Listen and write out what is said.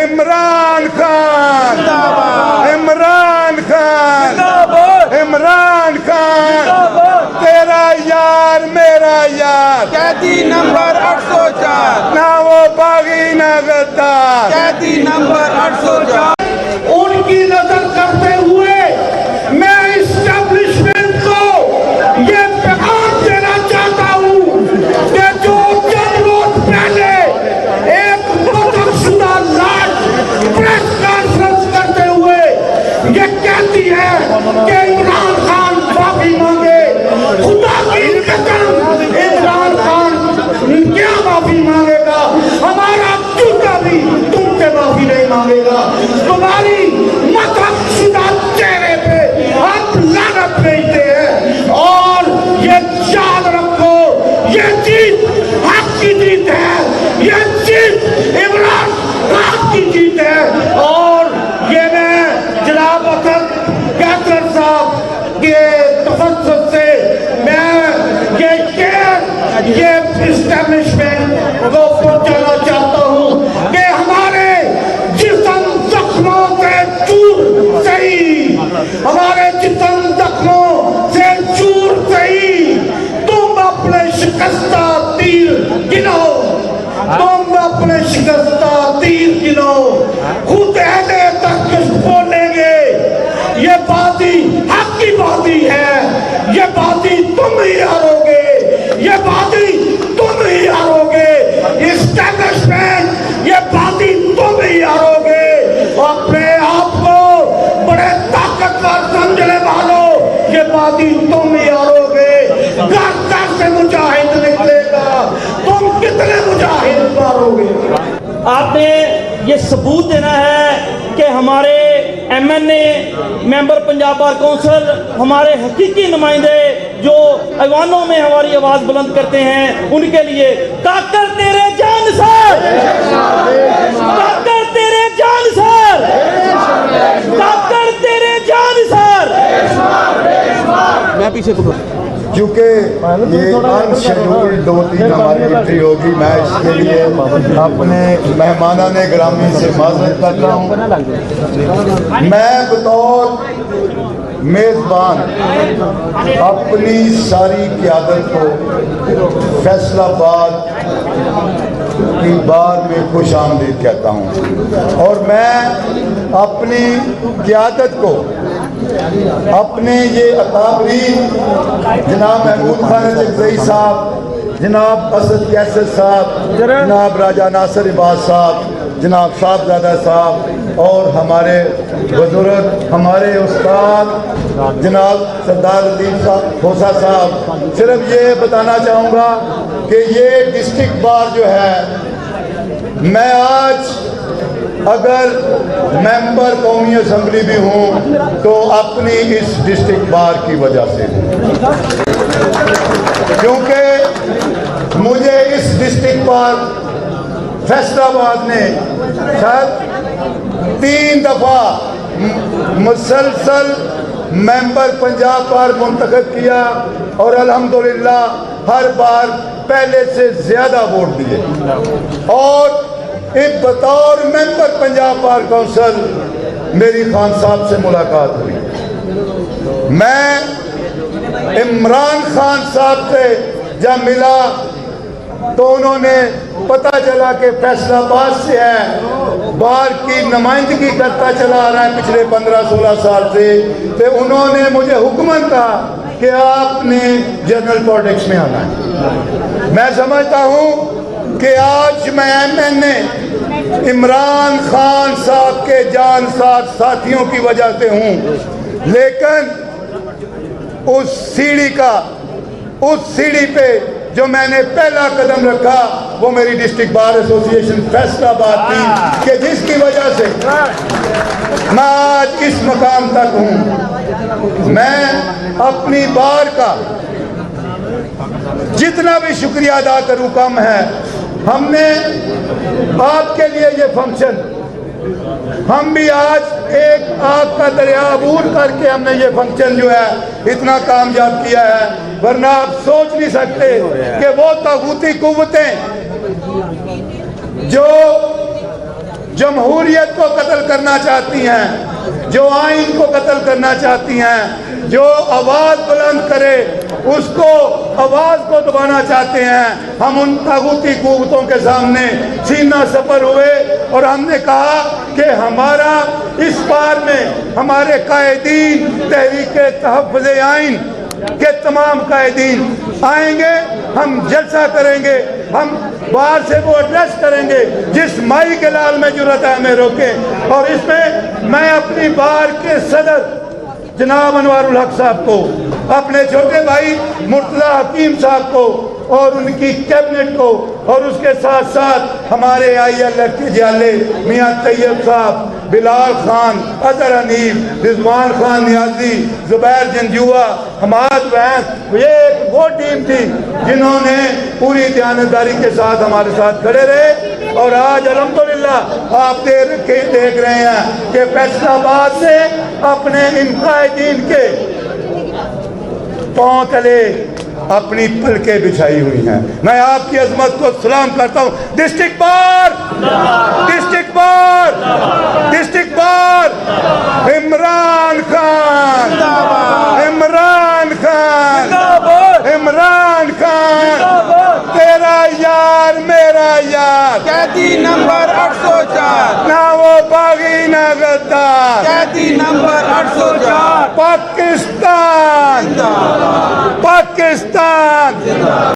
इमरान खान, इमरान खान, इमरान खान, तेरा यार मेरा यार, कैदी नंबर 804, ना वो बागी ना गद्दार, कैदी नंबर 804। उनकी नजर करते हुए मैं इस्टेब्लिशमेंट को ये पैगाम देना चाहता हूँ कि जो चंद रोज पहले एक मुतलबशुदा लाश प्रेस कॉन्फ्रेंस करते हुए ये कहती है कि इमरान खान माफी मांगे, खुदा की कसम इमरान खान क्या माफी मांगेगा? हमारा जूता भी तुमसे माफी नहीं मांगेगा। तुम्हारी मतलबशुदा चेहरे पे हम लानत भेजते हैं और ये याद रखो, ये जीत हक की जीत है, ये जीत इमरान खान की जीत है। और ये मैं जनाब असद कैसर साहब के तफस्सुस से मैं ये इस्टेब्लिशमेंट को पहुंचाना चाहता हूं कि हमारे जिस्म जख्मों से चूर सही, हमारे जिस्म जख्मों से चूर सही, तुम अपने शिकस्ता तीर गिनो, तुम अपने शिकस्ता तीर गिनो, खुद अहले तक बोलेंगे ये बाजी हक की बाजी है, ये बाजी तुम ही हारोगे, ये बाजी तुम ही हारोगे, इस्टेब्लिशमेंट ये बाजी तुम ही हारोगे। अपने आप को बड़े ताकतवर समझने वालों, ये बाजी तुम ही हारोगे। घर घर से मुजाहिद निकलेगा, तुम कितने मुजाहिद मारोगे? आपने ये सबूत देना है कि हमारे MNA member Punjab bar council, हमारे हकीकी नुमाइंदे जो ऐवानों में हमारी आवाज बुलंद करते हैं, उनके लिए काकर तेरे जान सर, काकर तेरे जान सर, काकर तेरे जान सर। मैं पीछे पकड़, क्योंकि ये अनशेड्यूल्ड 2-3 हमारी एंट्री होगी, मैं इसके लिए अपने मेहमानान ग्रामी से माजरत करता हूँ। मैं बतौर मेज़बान अपनी सारी क़यादत को फैसलाबाद की बार में खुश आमदीद कहता हूँ और मैं अपनी क़यादत को अपने ये अकाबरी जनाब महमूद खान जगजई साहब, जनाब असद कैसर साहब, जनाब राजा नासिर इबाद साहब, जनाब साहबजादा साहब और हमारे बुजुर्ग, हमारे उस्ताद जनाब सरदार लतीफ़ साहब खोसा साहब, सिर्फ ये बताना चाहूँगा कि ये डिस्ट्रिक्ट बार जो है, मैं आज अगर मेंबर कौमी असम्बली भी हूँ तो अपनी इस डिस्ट्रिक्ट बार की वजह से, क्योंकि मुझे इस डिस्ट्रिक्ट बार फैसलाबाद ने शायद 3 दफ़ा मुसलसल मेंबर पंजाब बार मुंतखब किया और अल्हम्दुलिल्लाह हर बार पहले से ज़्यादा वोट दिए और एक बतौर मेंबर पंजाब बार कौंसिल मेरी खान साहब से मुलाकात हुई। मैं इमरान खान साहब से जब मिला तो उन्होंने पता चला कि फैसलाबाद से है, बार की नुमाइंदगी करता चला आ रहा है पिछले 15-16 साल से, तो उन्होंने मुझे हुक्मन कहा कि आपने जनरल पॉलिटिक्स में आना है। मैं समझता हूँ कि आज मैं एमएनए इमरान खान साहब के जानसार साथियों की वजह से हूँ, लेकिन उस सीढ़ी पे जो मैंने पहला कदम रखा वो मेरी डिस्ट्रिक्ट बार एसोसिएशन फैसलाबाद थी कि जिसकी वजह से मैं आज इस मकाम तक हूँ। मैं अपनी बार का जितना भी शुक्रिया अदा करूँ कम है। हमने आपके लिए ये फंक्शन, हम भी आज एक आग का दरिया अबूर करके हमने ये फंक्शन जो है इतना कामयाब किया है, वरना आप सोच नहीं सकते कि वो तागूती कुव्वतें जो जमहूरियत को कत्ल करना चाहती हैं, जो आइन को कत्ल करना चाहती हैं, जो आवाज बुलंद करे उसको आवाज को दबाना चाहते हैं। हम उन तागूती कुव्वतों के सामने सीना सफर हुए और हमने कहा कि हमारा इस बार में हमारे कायदीन तहरीक तहफ़्फ़ुज़ आइन के तमाम कायदीन आएंगे, हम जलसा करेंगे, हम बाहर से वो एड्रेस करेंगे जिस माई के लाल में जुर्रत है हमें रोके। और इसमें मैं अपनी बार के सदर जनाब अनवारुल हक साहब को, अपने छोटे भाई मुर्तज़ा हकीम साहब को और उनकी कैबिनेट को, और उसके साथ साथ हमारे ILF के जाले मियाँ तैयब साहब, बिलाल खान, अजहर हनीफ, रिजवान खान नियाजी, जुबैर जंजुआ, हमाद वैस, ये एक वो टीम थी जिन्होंने पूरी दयानतदारी के साथ हमारे साथ खड़े रहे। और आज अल्हम्दुलिल्लाह आप देख रहे हैं कि फैसलाबाद से अपने इन कायदीन के पांव तले अपनी पलके बिछाई हुई हैं। मैं आपकी अजमत को सलाम करता हूँ। District bar, district bar, district bar, Imran Khan, Imran Khan, Imran Khan, तेरा यार मेरा यार, कैदी नंबर 804, ना वो बागी ना गद्दार, कैदी नंबर 804, पाकिस्तान